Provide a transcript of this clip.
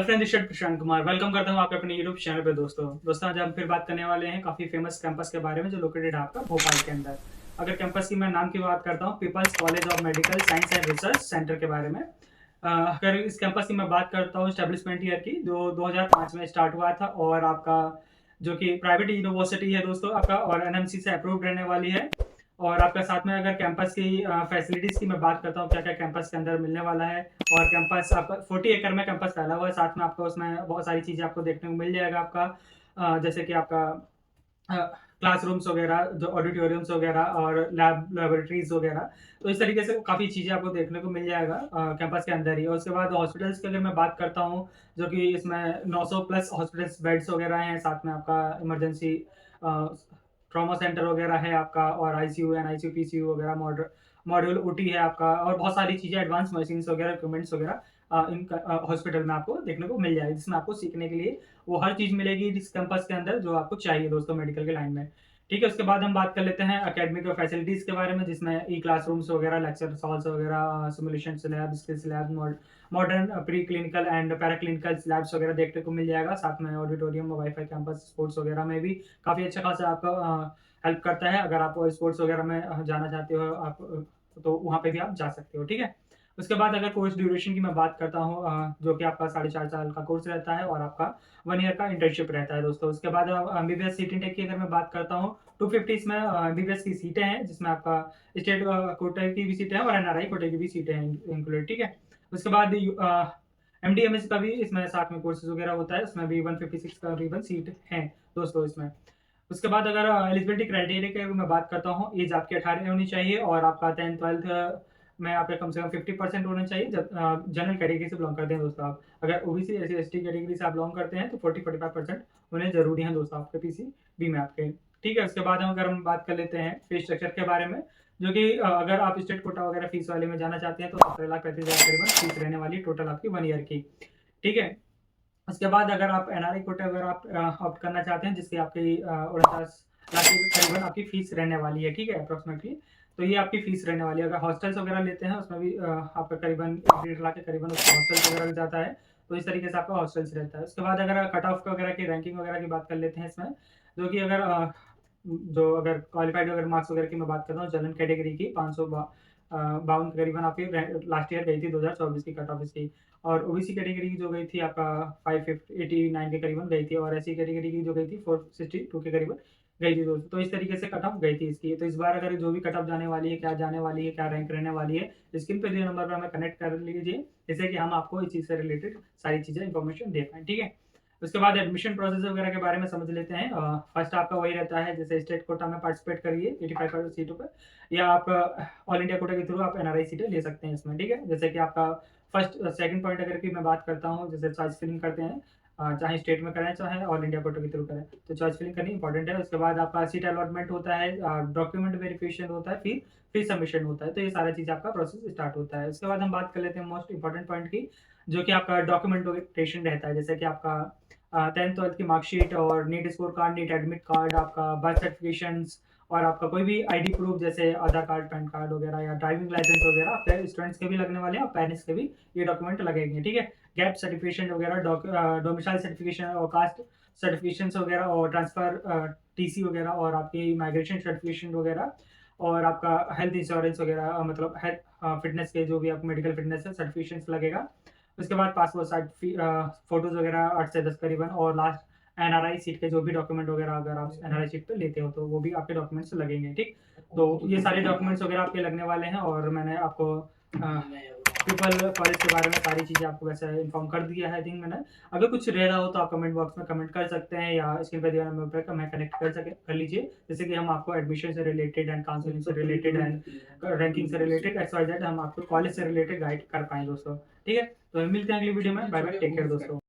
Hello friend, this is Prashant Kumar. Welcome करता हूँ आपके अपने यूट्यूब चैनल पे। दोस्तों आज हम फिर बात करने वाले हैं काफ़ी फेमस कैंपस के बारे में जो लोकेटेड है आपका भोपाल के अंदर। अगर कैंपस की मैं नाम की बात करता हूँ, People's College of Medical Science and Research Centre के बारे में। अगर इस कैंपस की मैं बात करता हूँ स्टेब्लिशमेंट ईयर की, जो 2005 में स्टार्ट हुआ था और आपका जो कि प्राइवेट यूनिवर्सिटी है दोस्तों आपका, और एनएमसी से अप्रूव्ड रहने वाली है। और आपका साथ में अगर कैंपस की फैसिलिटीज़ की मैं बात करता हूँ, क्या-क्या कैंपस के अंदर मिलने वाला है। और कैंपस आपका 40 एकड़ में कैंपस फैला हुआ है। साथ में आपको उसमें बहुत सारी चीज़ें आपको देखने को मिल जाएगा आपका, जैसे कि आपका क्लासरूम्स वगैरह, जो ऑडिटोरियम्स वगैरह और लैबोरेटरीज़ वगैरह। तो इस तरीके से काफ़ी चीज़ें आपको देखने को मिल जाएगा कैंपस के अंदर ही। और उसके बाद हॉस्पिटल्स की अगर मैं बात करता हूँ, जो कि इसमें 900 प्लस हॉस्पिटल्स बेड्स वगैरह हैं। साथ में आपका इमरजेंसी ट्रॉमा सेंटर वगैरह है आपका, और आईसीयू, एनआईसीयू, पीसीयू वगैरह, मॉड्यूल ओटी है आपका, और बहुत सारी चीज़ें, एडवांस मशीन्स वगैरह, इक्विपमेंट्स वगैरह इन हॉस्पिटल में आपको देखने को मिल जाएगी, जिसमें आपको सीखने के लिए वो हर चीज़ मिलेगी इस कैंपस के अंदर जो आपको चाहिए दोस्तों मेडिकल के लाइन में। ठीक है, उसके बाद हम बात कर लेते हैं एकेडमिक और फैसिलिटीज़ के बारे में, जिसमें ई क्लासरूम्स वगैरह, लेक्चर हॉल्स वगैरह, simulation lab, skills lab, modern pre clinical and para clinical labs वगैरह देखने को मिल जाएगा। साथ में ऑडिटोरियम, वाईफाई, कैंपस स्पोर्ट्स वगैरह में भी काफ़ी अच्छा खासा आपका हेल्प करता है। अगर आप स्पोर्ट्स वगैरह में जाना चाहते हो आप, तो वहाँ पे भी आप जा सकते हो। ठीक है, उसके बाद अगर कोर्स ड्यूरेशन की मैं बात करता हूँ, जो कि आपका 4.5 साल का कोर्स रहता है, और आपका 1 ईयर का इंटर्नशिप रहता है दोस्तों। उसके बाद एमबीबीएस सीट इनटेक की अगर मैं बात करता हूँ, 250 इसमें एमबीबीएस की सीटें हैं, जिसमें आपका स्टेट कोटे की भी सीटें हैं और एनआरआई कोटे की भी सीटें हैं इंक्लूडेड। ठीक है, उसके बाद एमडीएमएस का भी इसमें साथ में कोर्सेज वगैरह होता है, उसमें भी 156 का करीबन सीट है दोस्तों इसमें। उसके बाद अगर एलिजिबिलिटी क्राइटेरिया की अगर मैं बात करता हूँ, एज आपकी 18 होनी चाहिए, और आपका 10th-12th में आपका कम से कम 50% होना चाहिए। जब जनरल कैटेगरी से बिलोंग करते हैं दोस्तों आप, अगर ओबीसी, एससी, एसटी कैटेगरी से आप बिलोंग करते हैं, तो 40-45% होने जरूरी है दोस्तों आपके पीसीबी में आपके। ठीक है, उसके बाद अगर हम बात कर लेते हैं फीस स्ट्रक्चर के बारे में, जो कि अगर आप स्टेट कोटा वगैरह फीस वाले में जाना चाहते हैं, तो 17,35,000 करीबन फीस रहने वाली टोटल आपकी 1 ईयर की। ठीक है, उसके बाद अगर आप एनआरआई कोटे अगर आप ऑप्ट करना चाहते हैं, जिसकी आपकी 49 लाख के करीबन आपकी फीस रहने वाली है। ठीक है, अप्रोक्सीमेटली। तो ये आपकी फीस रहने वाली है। अगर हॉस्टल्स वगैरह लेते हैं, उसमें भी आपका करीबन 1.5 लाख के करीबन उसका हॉस्टल्स वगैरह लग जाता है। तो इस तरीके से आपका हॉस्टल्स रहता है। उसके बाद अगर कट ऑफ वगैरह की रैंकिंग वगैरह की बात कर लेते हैं इसमें, जो कि अगर अगर क्वालिफाइड अगर मार्क्स वगैरह की मैं बात करता हूँ, जनरल कैटेगरी की 552 करीबन आपकी लास्ट ईयर गई थी 2024 की कट ऑफ इसकी। और ओबीसी कैटेगरी की जो गई थी आपका 589 के करीबन गई थी, और एससी कैटेगरी की जो गई थी 462 के करीबन गई थी दोस्तों। तो इस तरीके से कट ऑफ गई थी इसकी। तो इस बार अगर जो भी कट ऑफ जाने वाली है, क्या जाने वाली है, क्या रैंक रहने वाली है, स्क्रीन पे दिए नंबर पर हमें कनेक्ट कर लीजिए, जिससे कि हम आपको इस चीज़ से रिलेटेड सारी चीज़ें इंफॉर्मेशन दे पाएँ। ठीक है, उसके बाद एडमिशन प्रोसेस वगैरह के बारे में समझ लेते हैं। फर्स्ट आपका वही रहता है, जैसे स्टेट कोटा में पार्टिसिपेट करिए 85% सीटों पर, या आप ऑल इंडिया कोटा के थ्रू आप एनआरआई सीटें ले सकते हैं इसमें। ठीक है, जैसे कि आपका फर्स्ट सेकंड पॉइंट अगर की मैं बात करता हूँ, जैसे चॉइस फिलिंग करते हैं, चाहे स्टेट में करें चाहे ऑल इंडिया कोटा के थ्रू करें, तो चॉइस फिलिंग करनी इंपॉर्टेंट है। उसके बाद आपका सीट अलॉटमेंट होता है, डॉक्यूमेंट वेरिफिकेशन होता है, फिर सबमिशन होता है। तो ये सारा चीज़ आपका प्रोसेस स्टार्ट होता है। उसके बाद हम बात कर लेते हैं मोस्ट इंपॉर्टेंट पॉइंट की, जो कि आपका डॉक्यूमेंटेशन रहता है, जैसे कि आपका 10th-12th की मार्कशीट, और NEET score card, NEET admit card, आपका बर्थ सर्टिफिकेशंस, और आपका कोई भी आईडी प्रूफ जैसे आधार कार्ड, पैन कार्ड वगैरह, या ड्राइविंग लाइसेंस वगैरह आपके स्टूडेंट्स के भी लगने वाले हैं, और पेरेंट्स के भी ये डॉक्यूमेंट लगेंगे। ठीक है, गैप सर्टिफिकेशन वगैरह, डोमिसाइल सर्टिफिकेशन और कास्ट सर्टिफिकेशन वगैरह, और ट्रांसफर टीसी वगैरह, और आपकी माइग्रेशन सर्टिफिकेशन वगैरह, और आपका हेल्थ इंश्योरेंस वगैरह, मतलब हेल्थ फिटनेस के जो भी आपको मेडिकल फिटनेस है सर्टिफिकेशन लगेगा। उसके बाद पासपोर्ट साइज फोटोज वगैरह 8 से 10 करीबन, और लास्ट एनआरआई सीट के जो भी डॉक्यूमेंट वगैरह अगर आप एनआरआई सीट पे लेते हो, तो वो भी आपके डॉक्यूमेंट्स लगेंगे। ठीक, तो ये सारे डॉक्यूमेंट्स वगैरह आपके लगने वाले हैं, और मैंने आपको पीपल कॉलेज के बारे में सारी चीज़ें आपको वैसे इन्फॉर्म कर दिया है। आई थिंक मैंने, अगर कुछ रह रहा हो तो आप कमेंट बॉक्स में कमेंट कर सकते हैं, या स्क्रीन पे दिए नंबर पर हमें कनेक्ट कर लीजिए, जैसे कि हम आपको एडमिशन से रिलेटेड एंड काउंसलिंग से रिलेटेड एंड रैंकिंग से रिलेटेड XYZ हम आपको कॉलेज से रिलेटेड गाइड कर पाएँ दोस्तों। ठीक है, तो मिलते हैं अगली वीडियो में। बाय बाय, टेक केयर दोस्तों।